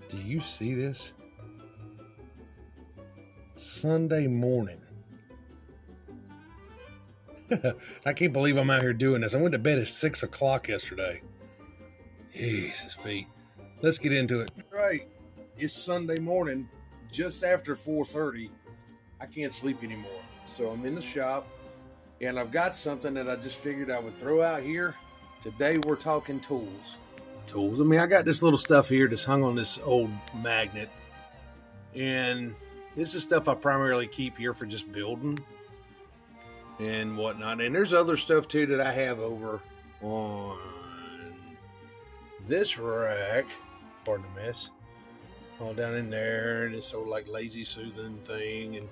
Do you see this? Sunday morning. I can't believe I'm out here doing this. I went to bed at 6 o'clock yesterday. Jesus feet. Let's get into it. Right. It's Sunday morning, just after 4:30. I can't sleep anymore. So I'm in the shop, and I've got something that I just figured I would throw out here. Today we're talking tools. I mean, I got this little stuff here that's hung on this old magnet. And this is stuff I primarily keep here for just building and whatnot. And there's other stuff too that I have over on this rack. Pardon the mess. All down in there, and this old like lazy soothing thing, and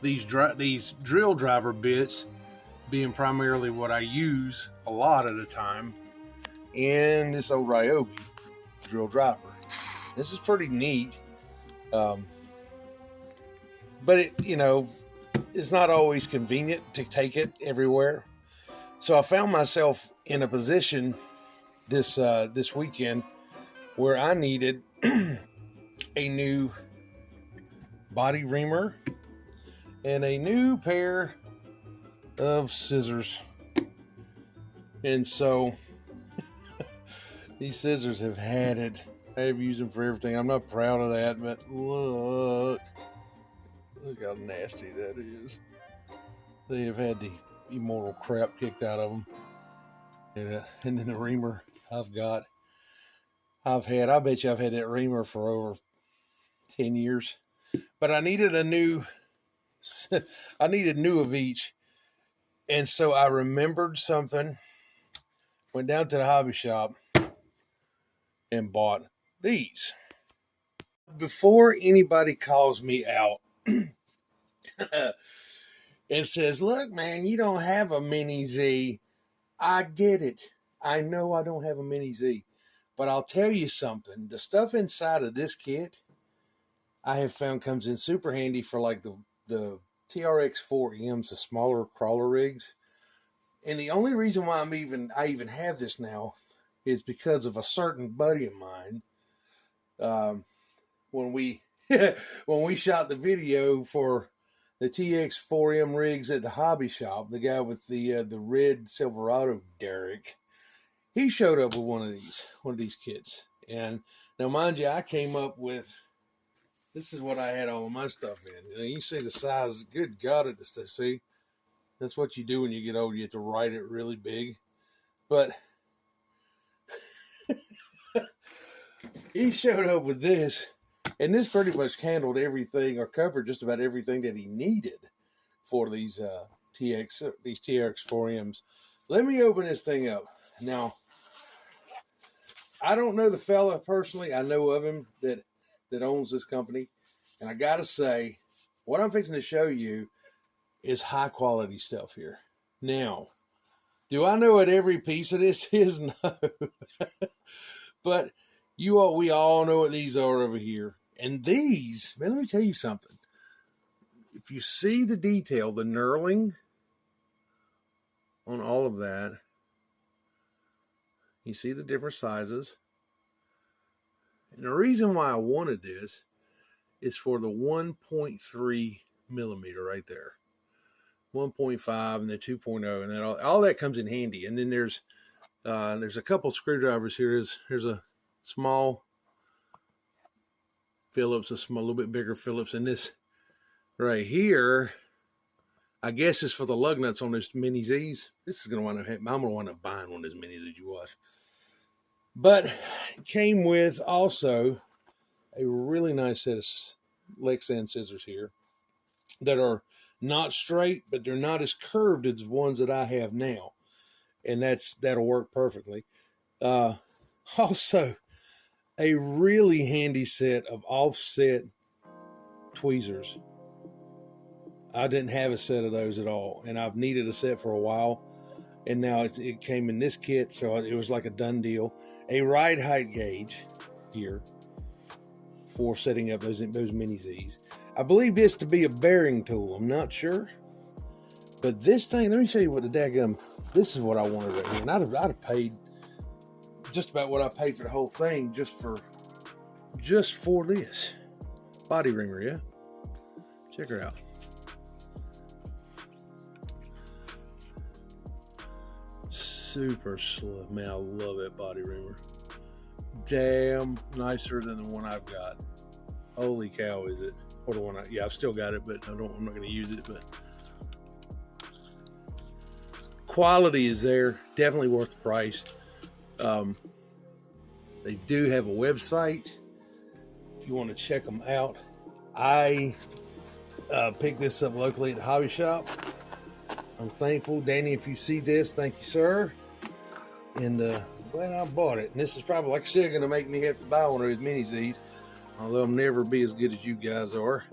these drill driver bits being primarily what I use a lot of the time, and this old Ryobi drill driver. This is pretty neat, but it, it's not always convenient to take it everywhere. So I found myself in a position this weekend where I needed a new body reamer and a new pair of scissors. And so these scissors have had it. I have used them for everything. I'm not proud of that, but look how nasty that is. They have had the immortal crap kicked out of them. And then the reamer I bet you I've had that reamer for over 10 years. But I needed new of each. And so I remembered something, went down to the hobby shop and bought these. Before anybody calls me out and says, look, man, you don't have a mini Z. I get it. I know I don't have a mini Z. But I'll tell you something. The stuff inside of this kit, I have found comes in super handy for like the TRX 4Ms, the smaller crawler rigs. And the only reason why I even have this now is because of a certain buddy of mine. When we shot the video for the TX 4M rigs at the hobby shop, the guy with the red Silverado derrick, he showed up with one of these kits. And now, mind you, I came up with, this is what I had all of my stuff in. You see the size. Good God, it is. See, that's what you do when you get old. You have to write it really big. But he showed up with this, and this pretty much handled everything, or covered just about everything that he needed for these TRX 4Ms. Let me open this thing up. Now, I don't know the fella personally. I know of him that owns this company. And I got to say, what I'm fixing to show you is high quality stuff here. Now, do I know what every piece of this is? No. But we all know what these are over here. And these, man, let me tell you something. If you see the detail, the knurling on all of that, you see the different sizes. And the reason why I wanted this is for the 1.3 millimeter right there. 1.5 and the 2.0, and then all that comes in handy. And then there's a couple screwdrivers here. Here's a small Phillips, a little bit bigger Phillips, and this right here, I guess, is for the lug nuts on those mini Z's. This is I'm gonna wind up buying one of those mini Z's you watch. But it came with also a really nice set of Lexan scissors here that are not straight, but they're not as curved as the ones that I have now, and that'll work perfectly. Also, a really handy set of offset tweezers. I didn't have a set of those at all, and I've needed a set for a while, and now it came in this kit, so it was like a done deal. A ride height gauge here for setting up those mini Z's. I believe this to be a bearing tool. I'm not sure, but this thing, let me show you what the daggum. This is what I wanted right here, and I'd have paid just about what I paid for the whole thing just for this body reamer. Yeah, check her out. Super slow, man. I love that body reamer. Damn nicer than the one I've got. Holy cow, is it? Or the one yeah, I've still got it, but I'm not going to use it. But quality is there, definitely worth the price. They do have a website if you want to check them out. I picked this up locally at the hobby shop. I'm thankful, Danny, if you see this, thank you, sir. And glad I bought it. And this is probably, like I said, going to make me have to buy one of those mini Z's, although I'll never be as good as you guys are.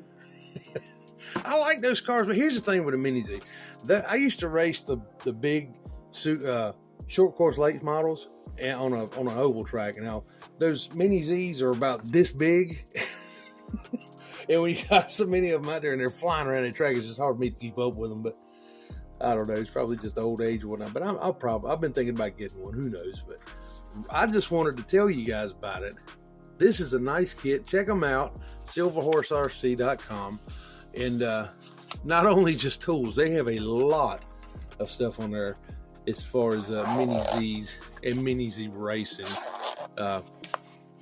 I like those cars, but here's the thing with a mini Z. I used to race the big short course late models on an oval track. Now those mini Z's are about this big, and when you got so many of them out there and they're flying around the track, it's just hard for me to keep up with them. But I don't know, it's probably just the old age or whatnot. But I've been thinking about getting one. Who knows? But I just wanted to tell you guys about it. This is a nice kit. Check them out, silverhorserc.com. And not only just tools, they have a lot of stuff on there as far as mini Z's and mini Z racing.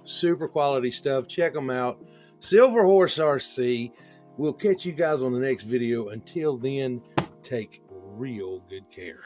Super quality stuff. Check them out. Silver Horse RC. We'll catch you guys on the next video. Until then, take real good care.